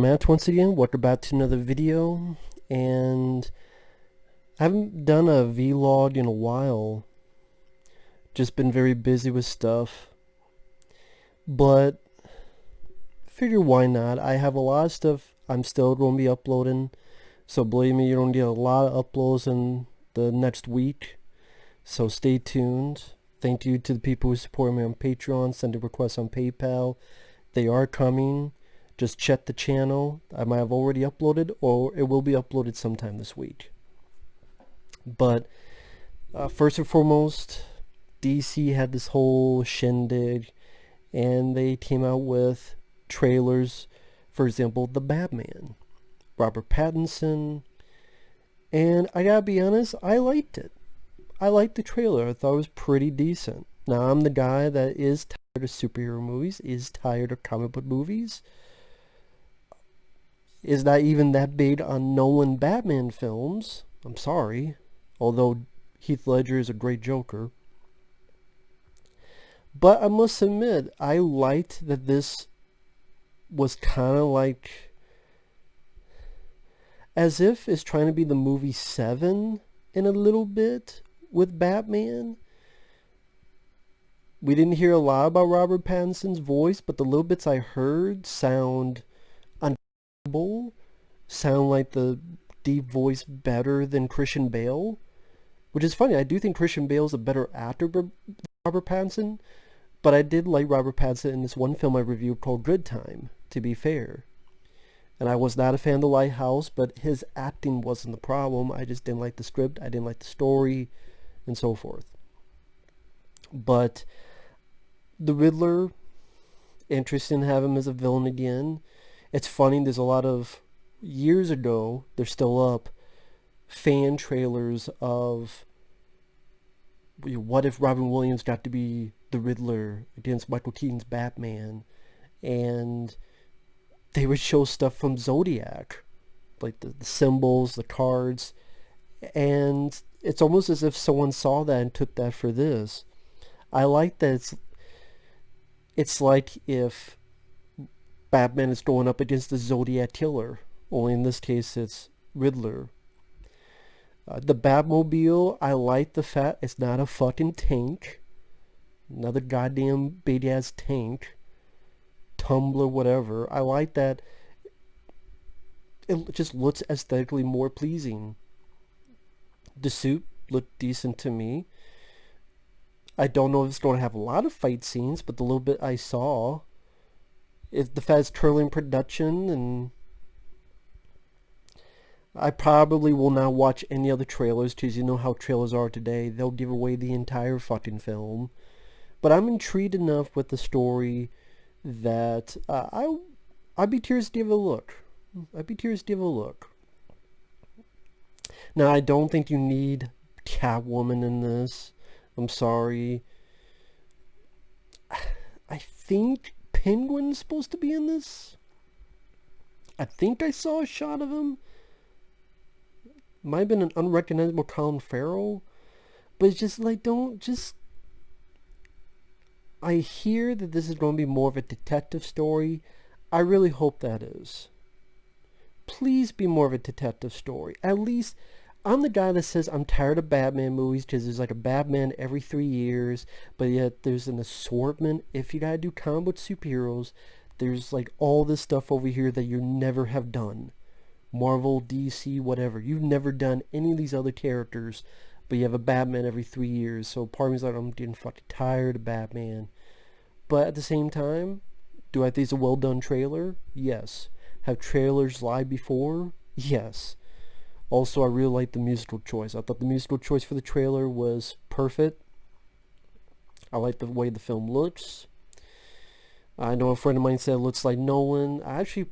Matt once again. Welcome back to another video, and I haven't done a vlog in a while. Just been very busy with stuff, but figure why not. I have a lot of stuff I'm still going to be uploading, so believe me, you're going to get a lot of uploads in the next week, so stay tuned. Thank you to the people who support me on Patreon, sending requests on PayPal. They are coming. Just check the channel. I might have already uploaded, or it will be uploaded sometime this week. But first and foremost, DC had this whole shindig, and they came out with trailers. For example, The Batman, Robert Pattinson, and I gotta be honest, I liked it. I liked the trailer. I thought it was pretty decent. Now, I'm the guy that is tired of superhero movies, is tired of comic book movies, is not even that big on Nolan Batman films. I'm sorry. Although Heath Ledger is a great Joker. But I must admit, I liked that this was kind of like as if it's trying to be the movie Seven in a little bit with Batman. We didn't hear a lot about Robert Pattinson's voice, but the little bits I heard sound like the deep voice better than Christian Bale, which is funny. I do think Christian Bale's a better actor than Robert Pattinson, but I did like Robert Pattinson in this one film I reviewed called Good Time, to be fair. And I was not a fan of The Lighthouse, but his acting wasn't the problem. I just didn't like the script, I didn't like the story, and so forth. But the Riddler, interesting to have him as a villain again. It's funny, there's a lot of, years ago, they're still up, fan trailers of what if Robin Williams got to be the Riddler against Michael Keaton's Batman, and they would show stuff from Zodiac, like the symbols, the cards, and it's almost as if someone saw that and took that for this. I like that it's like if Batman is going up against the Zodiac Killer, only in this case it's Riddler. The Batmobile, I like the fact it's not a fucking tank. Another goddamn big ass tank. Tumbler, whatever. I like that it just looks aesthetically more pleasing. The suit looked decent to me. I don't know if it's going to have a lot of fight scenes, but the little bit I saw, if the fact it's curling production, and I probably will not watch any other trailers because you know how trailers are today. They'll give away the entire fucking film. But I'm intrigued enough with the story that I'd be curious to give it a look. Now, I don't think you need Catwoman in this. I'm sorry. I think Penguin's supposed to be in this. I think I saw a shot of him. Might have been an unrecognizable Colin Farrell. But it's just like, I hear that this is going to be more of a detective story. I really hope that is. Please be more of a detective story. At least, I'm the guy that says I'm tired of Batman movies because there's like a Batman every 3 years, but yet there's an assortment. If you gotta do comic book superheroes, there's like all this stuff over here that you never have done. Marvel, DC, whatever. You've never done any of these other characters, but you have a Batman every 3 years. So part of me's like, I'm getting fucking tired of Batman. But at the same time, do I think it's a well done trailer? Yes. Have trailers lied before? Yes. Also, I really like the musical choice. I thought the musical choice for the trailer was perfect. I like the way the film looks. I know a friend of mine said it looks like Nolan. I actually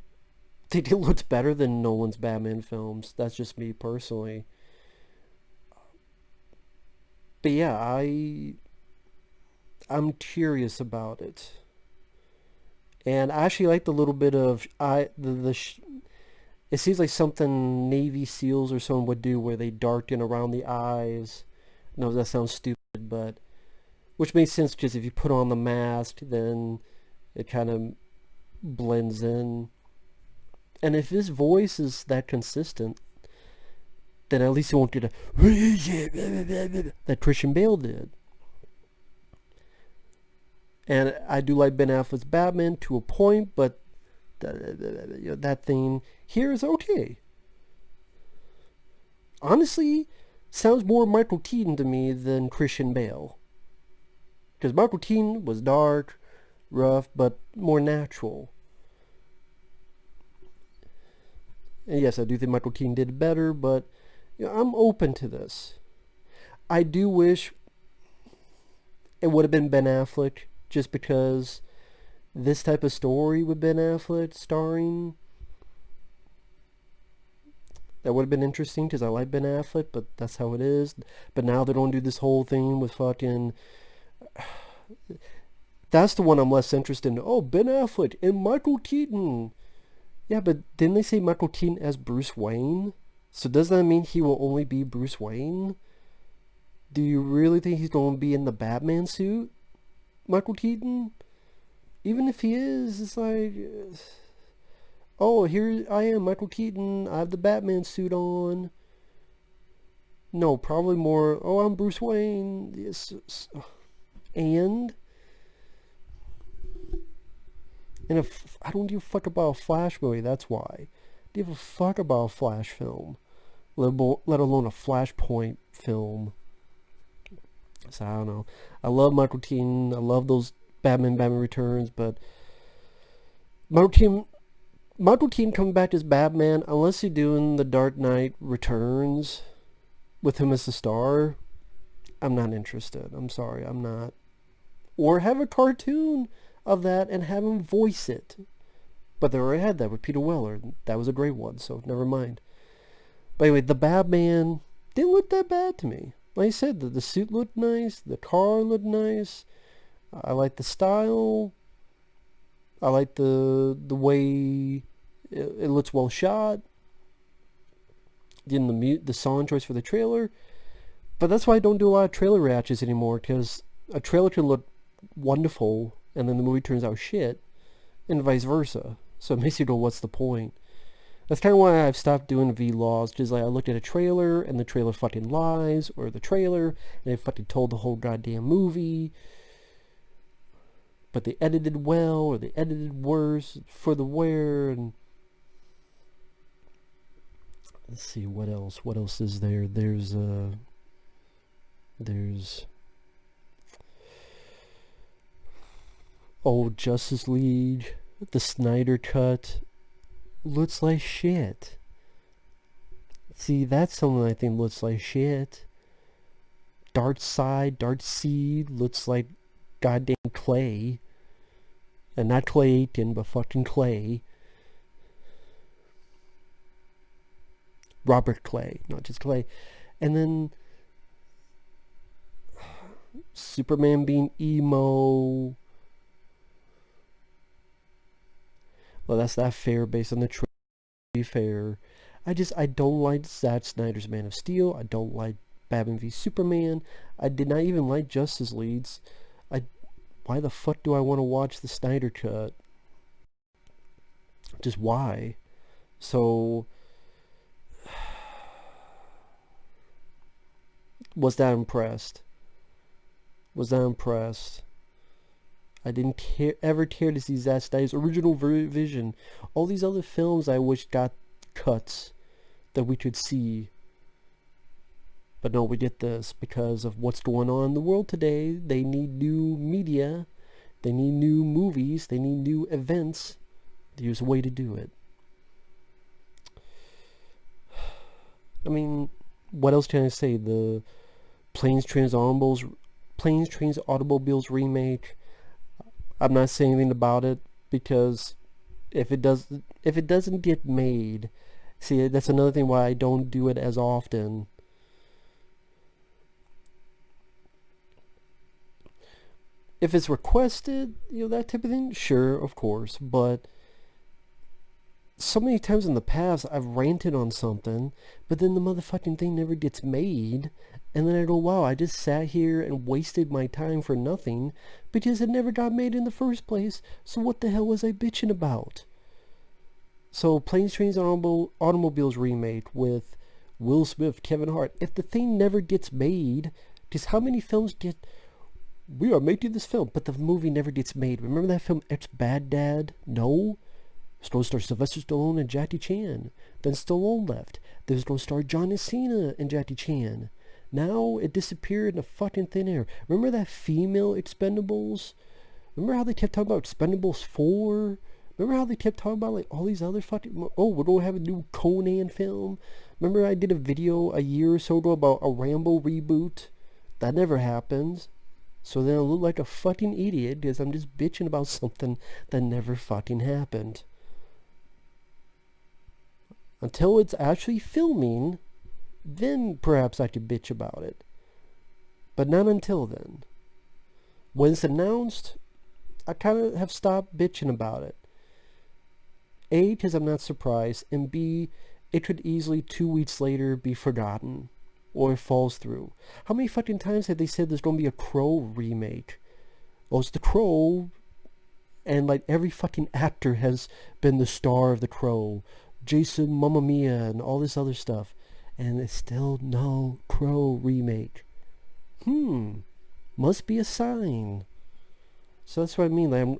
think it looks better than Nolan's Batman films. That's just me personally. But yeah, I'm curious about it. And I actually like the little bit of it seems like something Navy SEALs or someone would do, where they darken around the eyes. No, that sounds stupid, but which makes sense because if you put on the mask, then it kind of blends in. And if his voice is that consistent, then at least he won't get a that Christian Bale did. And I do like Ben Affleck's Batman to a point, but that thing here is okay. Honestly, sounds more Michael Keaton to me than Christian Bale. Because Michael Keaton was dark, rough, but more natural. And yes, I do think Michael Keaton did better, but I'm open to this. I do wish it would have been Ben Affleck, just because this type of story with Ben Affleck starring, that would have been interesting, because I like Ben Affleck, but that's how it is. But now they don't do this whole thing with fucking... That's the one I'm less interested in. Oh, Ben Affleck and Michael Keaton. Yeah, but didn't they say Michael Keaton as Bruce Wayne? So does that mean he will only be Bruce Wayne? Do you really think he's going to be in the Batman suit, Michael Keaton? Even if he is, it's like... Oh, here I am, Michael Keaton. I have the Batman suit on. No, probably more... Oh, I'm Bruce Wayne. Yes. And if I don't give a fuck about a Flash movie, that's why. I give a fuck about a Flash film, let alone a Flashpoint film. So I don't know. I love Michael Keaton. I love those Batman Returns, but Michael Keaton coming back as Batman, unless you're doing the Dark Knight Returns with him as the star, I'm not interested. I'm sorry, I'm not. Or have a cartoon of that and have him voice it. But they already had that with Peter Weller. That was a great one, so never mind. But anyway, the Batman didn't look that bad to me. Like I said, the suit looked nice, the car looked nice. I like the style. I like the way it looks well shot. The song choice for the trailer. But that's why I don't do a lot of trailer reactions anymore, because a trailer can look wonderful and then the movie turns out shit, and vice versa. So it makes you go, what's the point? That's kind of why I've stopped doing vlogs, because like I looked at a trailer and the trailer fucking lies, or the trailer and they fucking told the whole goddamn movie, but they edited well or they edited worse for the wear. And let's see, what else is there? There's Justice League, the Snyder Cut looks like shit. See, that's something I think looks like shit. Darkseid looks like goddamn clay. And not Clay Aiken, but fucking Clay. Robert Clay, not just Clay. And then Superman being emo. Well, that's not fair based on the trailer. Be fair. I don't like Zack Snyder's Man of Steel. I don't like Batman v Superman. I did not even like Justice Leagues. Why the fuck do I want to watch the Snyder Cut? Just why? So, was that impressed? I didn't ever care to see Zack Snyder's original vision. All these other films I wish got cuts that we could see. But no, we get this because of what's going on in the world today. They need new media. They need new movies. They need new events. There's a way to do it. I mean, what else can I say? The Planes, Trains, Automobiles remake. I'm not saying anything about it because if it doesn't get made, see, that's another thing why I don't do it as often. If it's requested, that type of thing, sure, of course, but so many times in the past I've ranted on something, but then the motherfucking thing never gets made, and then I go, wow, I just sat here and wasted my time for nothing because it never got made in the first place, so what the hell was I bitching about? So Planes, Trains, and Automobiles remake with Will Smith, Kevin Hart. If the thing never gets made, just how many films get, we are making this film, but the movie never gets made. Remember that film, It's Bad Dad? No? It's going to star Sylvester Stallone and Jackie Chan. Then Stallone left. Then it was going to star John Cena and Jackie Chan. Now it disappeared in a fucking thin air. Remember that female Expendables? Remember how they kept talking about Expendables 4? Remember how they kept talking about like all these other fucking... Oh, we're going to have a new Conan film. Remember I did a video a year or so ago about a Rambo reboot? That never happened. So then I look like a fucking idiot because I'm just bitching about something that never fucking happened. Until it's actually filming, then perhaps I could bitch about it. But not until then. When it's announced, I kind of have stopped bitching about it. A, because I'm not surprised, and B, it could easily 2 weeks later be forgotten, or it falls through. How many fucking times have they said there's going to be a Crow remake? Well, it's the Crow, and like every fucking actor has been the star of the Crow. Jason, Mamma Mia, and all this other stuff. And it's still no Crow remake. Must be a sign. So that's what I mean. Like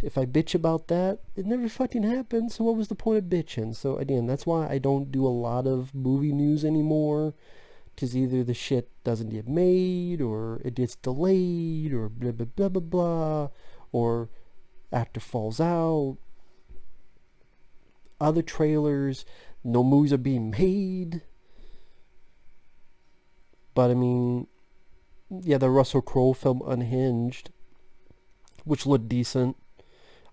if I bitch about that, it never fucking happened. So what was the point of bitching? So again, that's why I don't do a lot of movie news anymore. Because either the shit doesn't get made, or it gets delayed, or blah blah blah blah blah, or actor falls out. Other trailers, no movies are being made. But I mean, yeah, the Russell Crowe film Unhinged, which looked decent.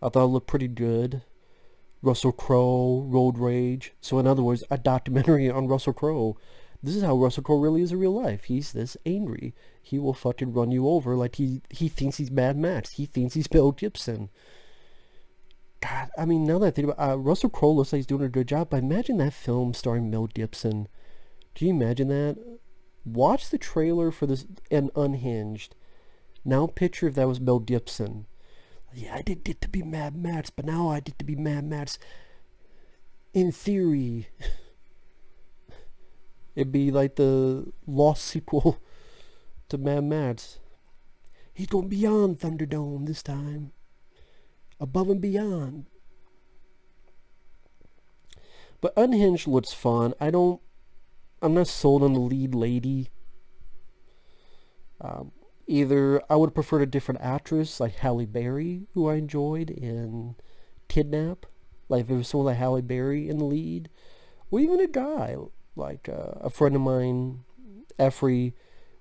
I thought it looked pretty good. Russell Crowe, Road Rage. So in other words, a documentary on Russell Crowe. This is how Russell Crowe really is in real life. He's this angry. He will fucking run you over like he thinks he's Mad Max. He thinks he's Mel Gibson. God, I mean, now that I think about it, Russell Crowe looks like he's doing a good job, but imagine that film starring Mel Gibson. Can you imagine that? Watch the trailer for this and Unhinged. Now picture if that was Mel Gibson. Yeah, I didn't get to be Mad Max, but now I get to be Mad Max. In theory, it'd be like the lost sequel to Mad Max. He's going beyond Thunderdome this time. Above and beyond. But Unhinged looks fun. I'm not sold on the lead lady. Either I would prefer a different actress like Halle Berry, who I enjoyed in Kidnap. Like if it was someone like Halle Berry in the lead. Or even a guy like a friend of mine, Effrey.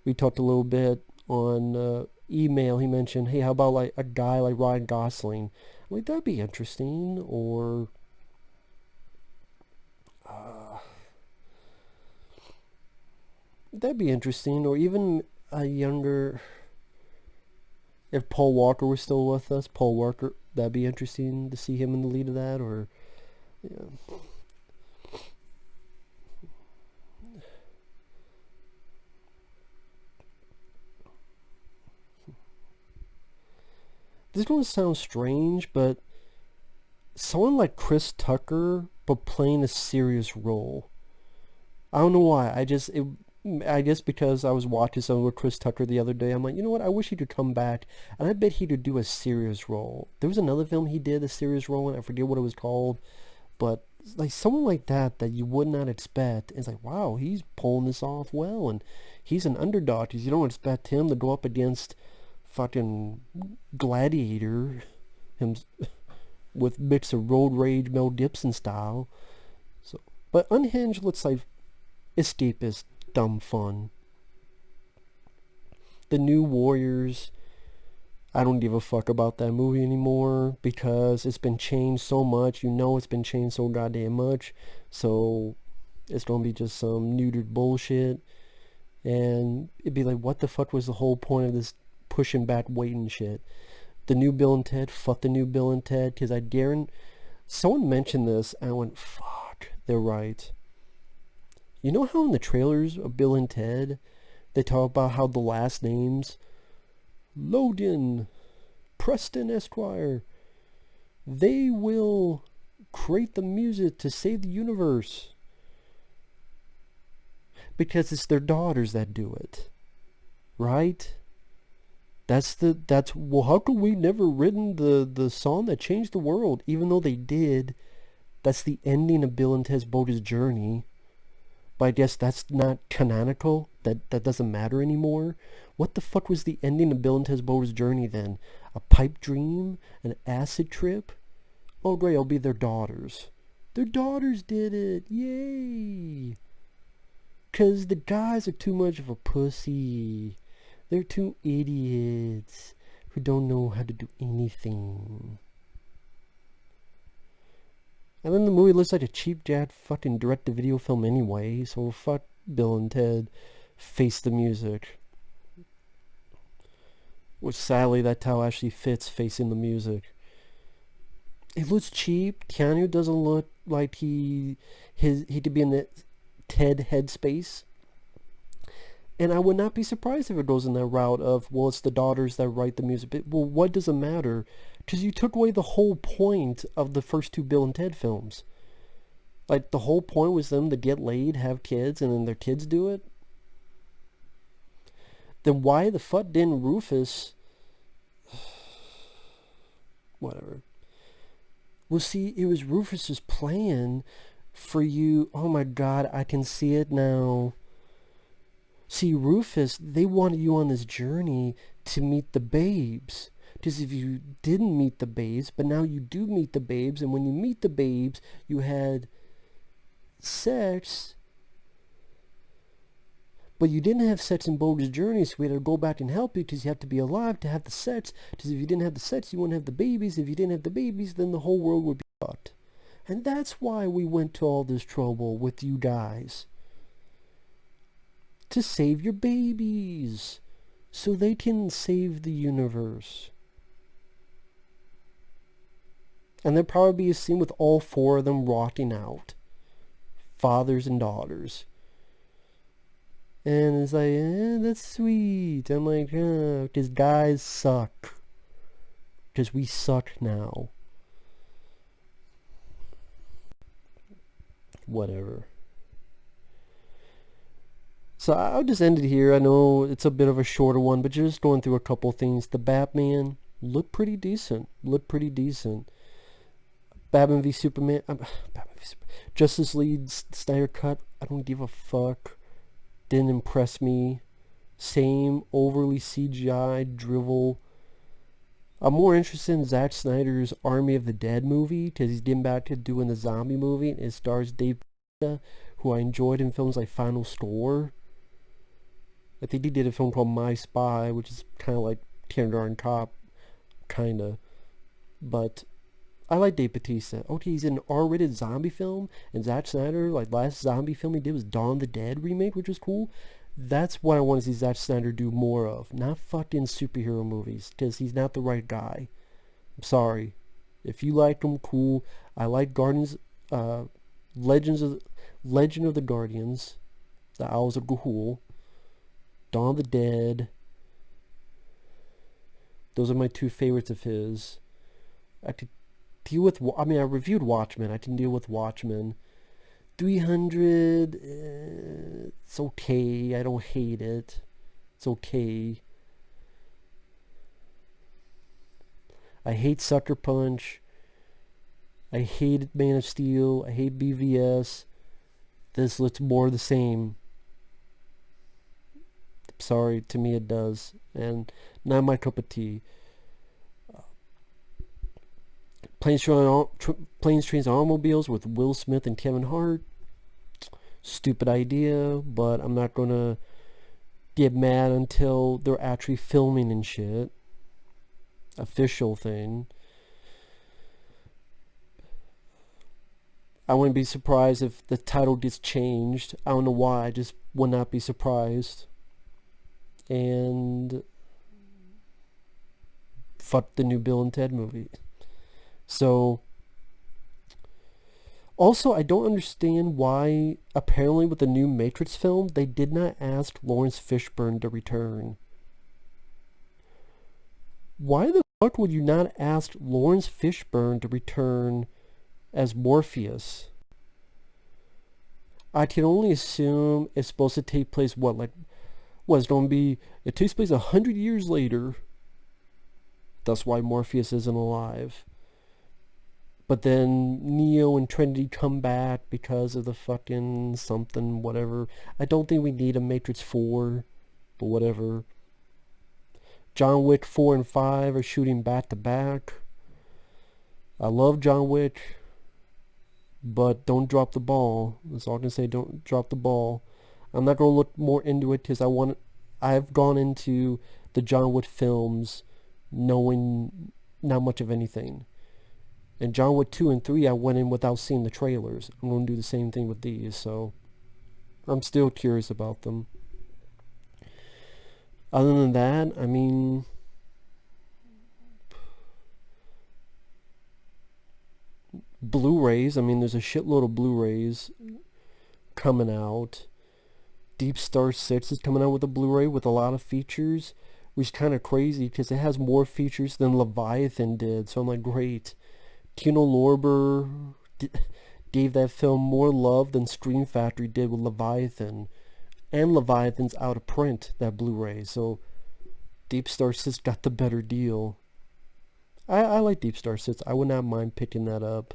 We talked a little bit on email. He mentioned, hey, how about like a guy like Ryan Gosling? I'm like, that'd be interesting. Or that'd be interesting. Or even a younger, if Paul Walker was still with us, Paul Walker, that'd be interesting to see him in the lead of that. Or yeah. This one sounds strange, but someone like Chris Tucker, but playing a serious role. I don't know why. I guess because I was watching something with Chris Tucker the other day, I'm like, you know what? I wish he could come back, and I bet he could do a serious role. There was another film he did a serious role in. I forget what it was called, but like someone like that you would not expect. It's like, wow, he's pulling this off well, and he's an underdog because you don't expect him to go up against fucking Gladiator, him with mix of Road Rage, Mel Gibson style. So, but Unhinged looks like escapist, dumb fun. The New Warriors, I don't give a fuck about that movie anymore because it's been changed so much. You know it's been changed so goddamn much. So it's gonna be just some neutered bullshit. And it'd be like, what the fuck was the whole point of this pushing back waiting shit? The new Bill and Ted, fuck the new Bill and Ted, because I guarantee someone mentioned this and I went, fuck, they're right. You know how in the trailers of Bill and Ted they talk about how the last names Logan, Preston Esquire, they will create the music to save the universe. Because it's their daughters that do it. Right? Well, how come we never written the song that changed the world? Even though they did, that's the ending of Bill and Ted's Bogus Journey. But I guess that's not canonical. That doesn't matter anymore. What the fuck was the ending of Bill and Ted's Bogus Journey then? A pipe dream? An acid trip? Oh great, I'll be their daughters. Their daughters did it! Yay! 'Cause the guys are too much of a pussy. They're two idiots who don't know how to do anything. And then the movie looks like a cheap jack fucking direct-to-video film anyway, so fuck Bill and Ted Face the Music. Which sadly that title actually fits Facing the Music. It looks cheap. Keanu doesn't look like he could be in the Ted headspace. And I would not be surprised if it goes in that route of, well, it's the daughters that write the music. But, well, what does it matter? Because you took away the whole point of the first two Bill and Ted films. Like, the whole point was them to get laid, have kids, and then their kids do it. Then why the fuck didn't Rufus... Whatever. Well, see, it was Rufus's plan for you... Oh my god, I can see it now. See, Rufus, they wanted you on this journey to meet the babes. Because if you didn't meet the babes, but now you do meet the babes, and when you meet the babes, you had sex, but you didn't have sex in Bogus Journey, so we had to go back and help you because you have to be alive to have the sex. Because if you didn't have the sex, you wouldn't have the babies. If you didn't have the babies, then the whole world would be fucked. And that's why we went to all this trouble with you guys. To save your babies, so they can save the universe. And there'll probably be a scene with all four of them rotting out. Fathers and daughters. And it's like, that's sweet. I'm like, because guys suck. Because we suck now. Whatever. So I'll just end it here. I know it's a bit of a shorter one, but just going through a couple things. The Batman looked pretty decent. Batman v Superman. Justice League Snyder Cut. I don't give a fuck. Didn't impress me. Same overly CGI drivel. I'm more interested in Zack Snyder's Army of the Dead movie because he's getting back to doing the zombie movie, and it stars Dave Bautista, who I enjoyed in films like Final Score. I think he did a film called My Spy, which is kind of like Kindergarten Cop, kind of. But I like Dave Bautista. Okay, he's in an R-rated zombie film, and Zack Snyder, like last zombie film he did was Dawn of the Dead remake, which was cool. That's what I want to see Zack Snyder do more of, not fucking superhero movies, because he's not the right guy. I'm sorry. If you like him, cool. I like Legend of the Guardians, The Owls of Ga'Hoole, Dawn of the Dead. Those are my two favorites of his. I could deal with, I reviewed Watchmen. I can deal with Watchmen. 300, it's okay. I don't hate it. It's okay. I hate Sucker Punch. I hated Man of Steel. I hate BVS. This looks more the same. Sorry, to me it does. And not my cup of tea. Planes, Trains, and Automobiles with Will Smith and Kevin Hart. Stupid idea, but I'm not gonna get mad until they're actually filming and shit. Official thing. I wouldn't be surprised if the title gets changed. I don't know why, I just would not be surprised. And fuck the new Bill and Ted movie. So, also, I don't understand why, apparently with the new Matrix film, they did not ask Lawrence Fishburne to return. Why the fuck would you not ask Lawrence Fishburne to return as Morpheus. I can only assume it's supposed to take place it's going to be, it takes place 100 years later. That's why Morpheus isn't alive. But then Neo and Trinity come back because of the fucking something, whatever. I don't think we need a Matrix 4, but whatever. John Wick 4 and 5 are shooting back to back. I love John Wick, but don't drop the ball. That's all I can say. Don't drop the ball. I'm not going to look more into it because I've gone into the John Wick films knowing not much of anything. And John Wick 2 and 3, I went in without seeing the trailers. I'm going to do the same thing with these, so I'm still curious about them. Other than that, I mean, Blu-rays. I mean, there's a shitload of Blu-rays coming out. Deep Star 6 is coming out with a Blu-ray with a lot of features, which is kind of crazy because it has more features than Leviathan did. So I'm like, great. Kino Lorber gave that film more love than Scream Factory did with Leviathan. And Leviathan's out of print, that Blu-ray. So Deep Star 6 got the better deal. I like Deep Star 6. I would not mind picking that up.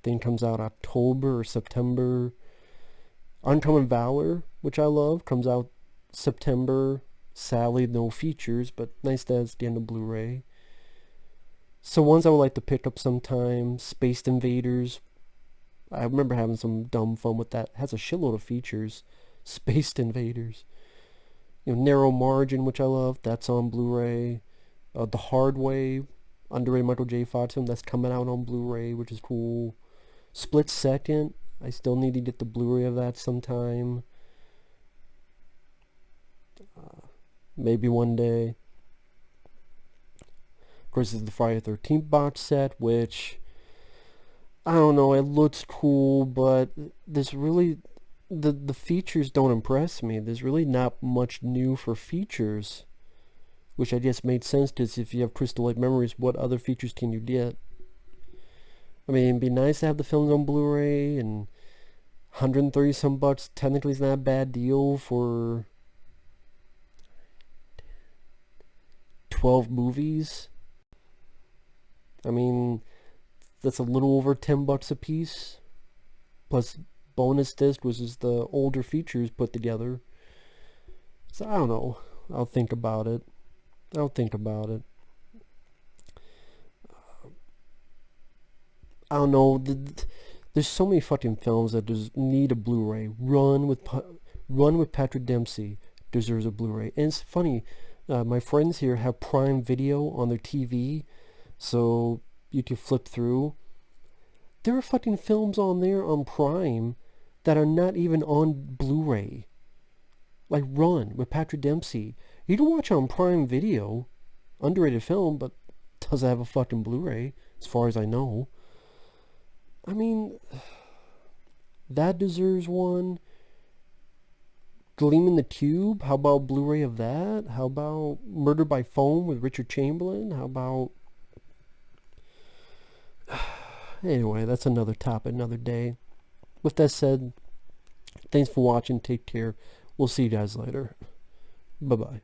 Thing comes out October or September. Uncommon Valor, which I love, comes out September. Sadly, no features, but nice that it's getting a Blu-ray. So ones I would like to pick up sometime. Space Invaders. I remember having some dumb fun with that. It has a shitload of features. Space Invaders. Narrow Margin, which I love. That's on Blu-ray. The Hard Way, underrated Michael J. Fox film, that's coming out on Blu-ray, which is cool. Split Second. I still need to get the Blu-ray of that sometime. Maybe one day. Of course, there's the Friday the 13th box set, which, I don't know, it looks cool, but there's really, the features don't impress me. There's really not much new for features, which I guess made sense because if you have Crystal Lake Memories, what other features can you get? I mean, it'd be nice to have the films on Blu-ray, and 130 some bucks technically is not a bad deal for 12 movies. I mean, that's a little over 10 bucks a piece, plus bonus disc, which is the older features put together. So I don't know. I'll think about it. I don't know. There's so many fucking films that just need a Blu-ray. Run with Patrick Dempsey deserves a Blu-ray. And it's funny, my friends here have Prime Video on their TV, so you can flip through. There are fucking films on there on Prime that are not even on Blu-ray. Like Run with Patrick Dempsey. You can watch on Prime Video. Underrated film, but doesn't have a fucking Blu-ray, as far as I know. I mean, that deserves one. Gleam in the Tube, how about Blu-ray of that? How about Murder by Phone with Richard Chamberlain? How about... Anyway, that's another topic, another day. With that said, thanks for watching. Take care. We'll see you guys later. Bye-bye.